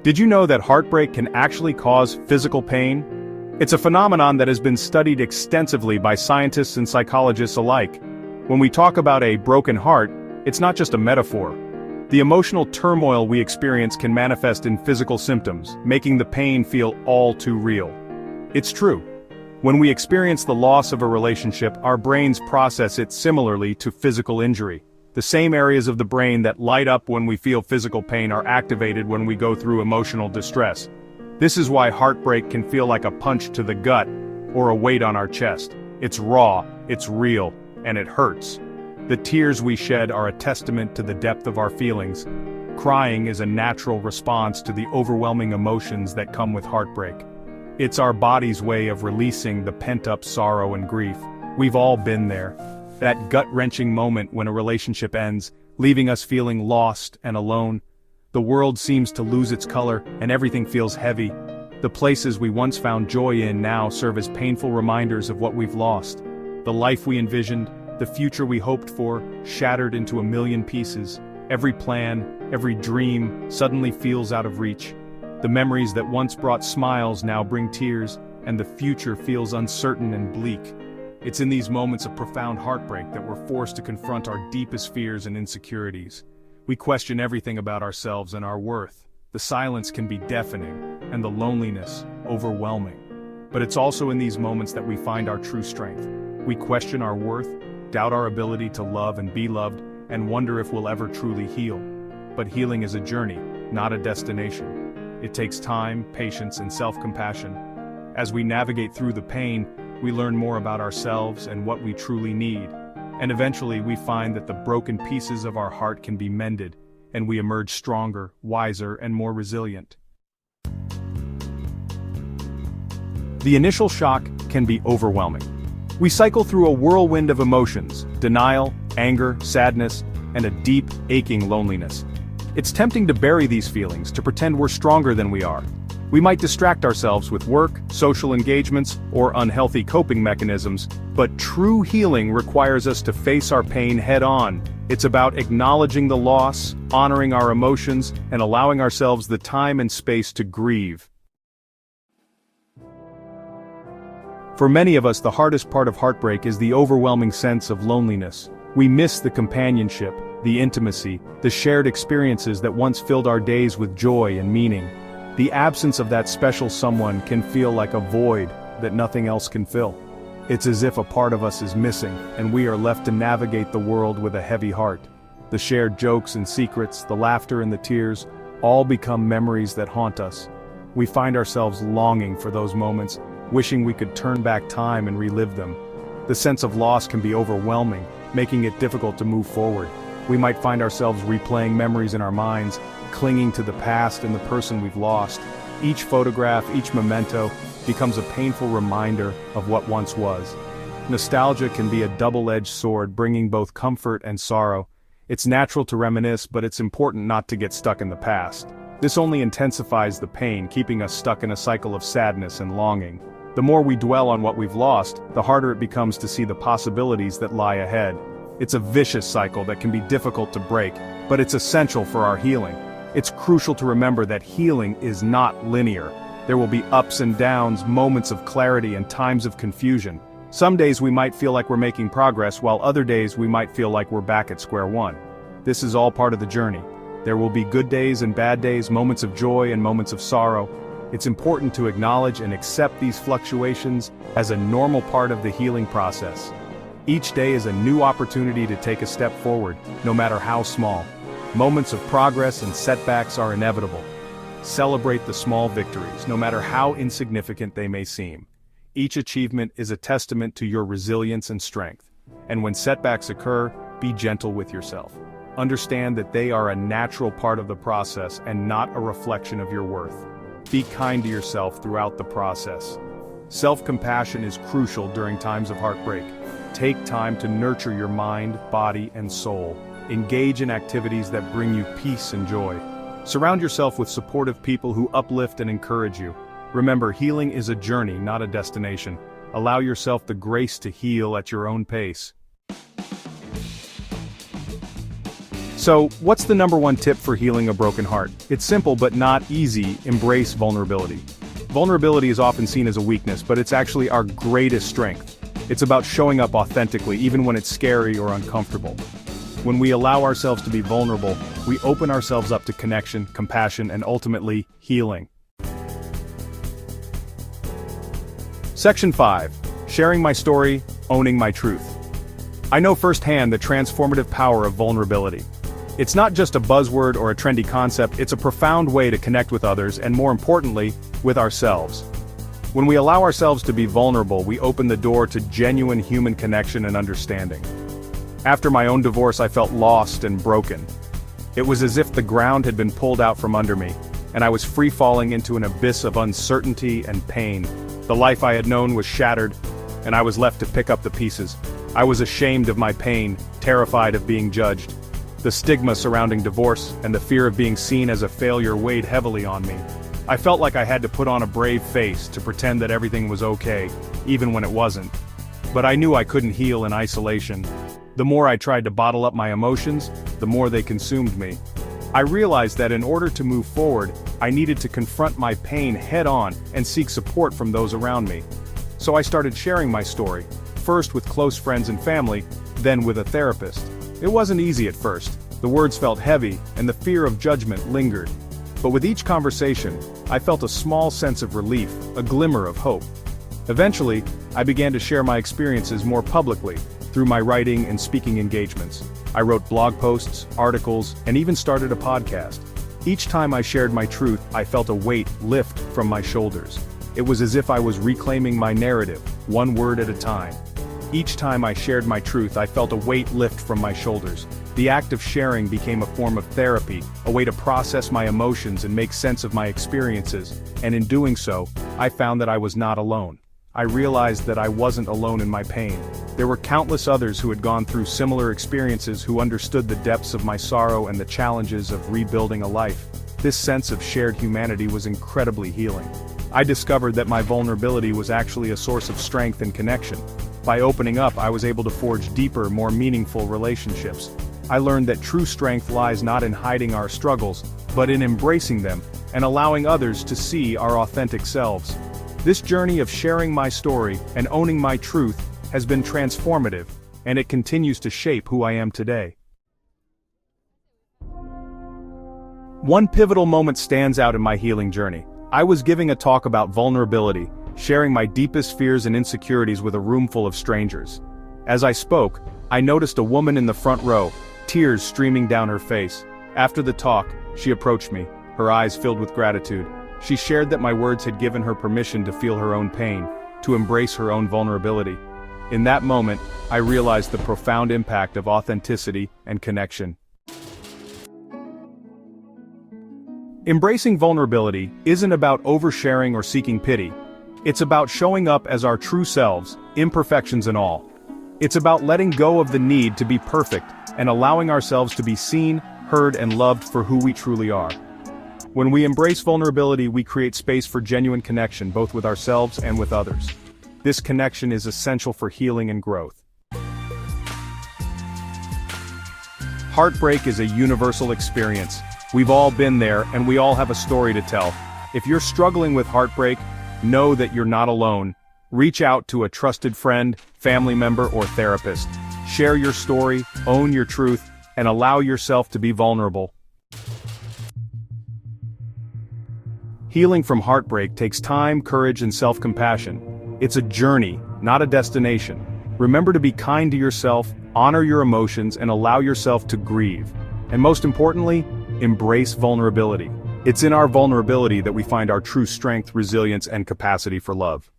Did you know that heartbreak can actually cause physical pain? It's a phenomenon that has been studied extensively by scientists and psychologists alike. When we talk about a broken heart, it's not just a metaphor. The emotional turmoil we experience can manifest in physical symptoms, making the pain feel all too real. It's true. When we experience the loss of a relationship, our brains process it similarly to physical injury. The same areas of the brain that light up when we feel physical pain are activated when we go through emotional distress. This is why heartbreak can feel like a punch to the gut or a weight on our chest. It's raw, it's real, and it hurts. The tears we shed are a testament to the depth of our feelings. Crying is a natural response to the overwhelming emotions that come with heartbreak. It's our body's way of releasing the pent-up sorrow and grief. We've all been there. That gut-wrenching moment when a relationship ends, leaving us feeling lost and alone. The world seems to lose its color, and everything feels heavy. The places we once found joy in now serve as painful reminders of what we've lost. The life we envisioned, the future we hoped for, shattered into a million pieces. Every plan, every dream, suddenly feels out of reach. The memories that once brought smiles now bring tears, and the future feels uncertain and bleak. It's in these moments of profound heartbreak that we're forced to confront our deepest fears and insecurities. We question everything about ourselves and our worth. The silence can be deafening, and the loneliness overwhelming. But it's also in these moments that we find our true strength. We question our worth, doubt our ability to love and be loved, and wonder if we'll ever truly heal. But healing is a journey, not a destination. It takes time, patience, and self-compassion. As we navigate through the pain, we learn more about ourselves and what we truly need. And eventually we find that the broken pieces of our heart can be mended, and we emerge stronger, wiser, and more resilient. The initial shock can be overwhelming. We cycle through a whirlwind of emotions: denial, anger, sadness, and a deep, aching loneliness. It's tempting to bury these feelings, to pretend we're stronger than we are. We might distract ourselves with work, social engagements, or unhealthy coping mechanisms, but true healing requires us to face our pain head-on. It's about acknowledging the loss, honoring our emotions, and allowing ourselves the time and space to grieve. For many of us, the hardest part of heartbreak is the overwhelming sense of loneliness. We miss the companionship, the intimacy, the shared experiences that once filled our days with joy and meaning. The absence of that special someone can feel like a void that nothing else can fill. It's as if a part of us is missing, and we are left to navigate the world with a heavy heart. The shared jokes and secrets, the laughter and the tears, all become memories that haunt us. We find ourselves longing for those moments, wishing we could turn back time and relive them. The sense of loss can be overwhelming, making it difficult to move forward. We might find ourselves replaying memories in our minds, clinging to the past and the person we've lost. Each photograph, each memento, becomes a painful reminder of what once was. Nostalgia can be a double-edged sword, bringing both comfort and sorrow. It's natural to reminisce, but it's important not to get stuck in the past. This only intensifies the pain, keeping us stuck in a cycle of sadness and longing. The more we dwell on what we've lost, the harder it becomes to see the possibilities that lie ahead. It's a vicious cycle that can be difficult to break, but it's essential for our healing. It's crucial to remember that healing is not linear. There will be ups and downs, moments of clarity, and times of confusion. Some days we might feel like we're making progress, while other days we might feel like we're back at square one. This is all part of the journey. There will be good days and bad days, moments of joy and moments of sorrow. It's important to acknowledge and accept these fluctuations as a normal part of the healing process. Each day is a new opportunity to take a step forward, no matter how small. Moments of progress and setbacks are inevitable. Celebrate the small victories, no matter how insignificant they may seem. Each achievement is a testament to your resilience and strength. And when setbacks occur, be gentle with yourself. Understand that they are a natural part of the process and not a reflection of your worth. Be kind to yourself throughout the process. Self-compassion is crucial during times of heartbreak. Take time to nurture your mind, body, and soul. Engage in activities that bring you peace and joy. Surround yourself with supportive people who uplift and encourage you. Remember, healing is a journey, not a destination. Allow yourself the grace to heal at your own pace. So, what's the number one tip for healing a broken heart? It's simple but not easy: embrace vulnerability. Vulnerability is often seen as a weakness, but it's actually our greatest strength. It's about showing up authentically, even when it's scary or uncomfortable. When we allow ourselves to be vulnerable, we open ourselves up to connection, compassion, and ultimately, healing. Section 5. Sharing my story, owning my truth. I know firsthand the transformative power of vulnerability. It's not just a buzzword or a trendy concept, it's a profound way to connect with others and, more importantly, with ourselves. When we allow ourselves to be vulnerable, we open the door to genuine human connection and understanding. After my own divorce, I felt lost and broken. It was as if the ground had been pulled out from under me, and I was free-falling into an abyss of uncertainty and pain. The life I had known was shattered, and I was left to pick up the pieces. I was ashamed of my pain, terrified of being judged. The stigma surrounding divorce and the fear of being seen as a failure weighed heavily on me. I felt like I had to put on a brave face to pretend that everything was okay, even when it wasn't. But I knew I couldn't heal in isolation. The more I tried to bottle up my emotions, the more they consumed me. I realized that in order to move forward, I needed to confront my pain head-on and seek support from those around me. So I started sharing my story, first with close friends and family, then with a therapist. It wasn't easy at first. The words felt heavy, and the fear of judgment lingered. But with each conversation, I felt a small sense of relief, a glimmer of hope. Eventually, I began to share my experiences more publicly, through my writing and speaking engagements. I wrote blog posts, articles, and even started a podcast. Each time I shared my truth, I felt a weight lift from my shoulders. It was as if I was reclaiming my narrative, one word at a time. Each time I shared my truth, I felt a weight lift from my shoulders. The act of sharing became a form of therapy, a way to process my emotions and make sense of my experiences, and in doing so, I found that I was not alone. I realized that I wasn't alone in my pain. There were countless others who had gone through similar experiences who understood the depths of my sorrow and the challenges of rebuilding a life. This sense of shared humanity was incredibly healing. I discovered that my vulnerability was actually a source of strength and connection. By opening up, I was able to forge deeper, more meaningful relationships. I learned that true strength lies not in hiding our struggles, but in embracing them and allowing others to see our authentic selves. This journey of sharing my story and owning my truth has been transformative, and it continues to shape who I am today. One pivotal moment stands out in my healing journey. I was giving a talk about vulnerability, sharing my deepest fears and insecurities with a room full of strangers. As I spoke, I noticed a woman in the front row, tears streaming down her face. After the talk, she approached me, her eyes filled with gratitude. She shared that my words had given her permission to feel her own pain, to embrace her own vulnerability. In that moment, I realized the profound impact of authenticity and connection. Embracing vulnerability isn't about oversharing or seeking pity. It's about showing up as our true selves, imperfections and all. It's about letting go of the need to be perfect and allowing ourselves to be seen, heard, and loved for who we truly are. When we embrace vulnerability, we create space for genuine connection, both with ourselves and with others. This connection is essential for healing and growth. Heartbreak is a universal experience. We've all been there, and we all have a story to tell. If you're struggling with heartbreak, know that you're not alone. Reach out to a trusted friend, family member, or therapist. Share your story, own your truth, and allow yourself to be vulnerable. Healing from heartbreak takes time, courage, and self-compassion. It's a journey, not a destination. Remember to be kind to yourself, honor your emotions, and allow yourself to grieve. And most importantly, embrace vulnerability. It's in our vulnerability that we find our true strength, resilience, and capacity for love.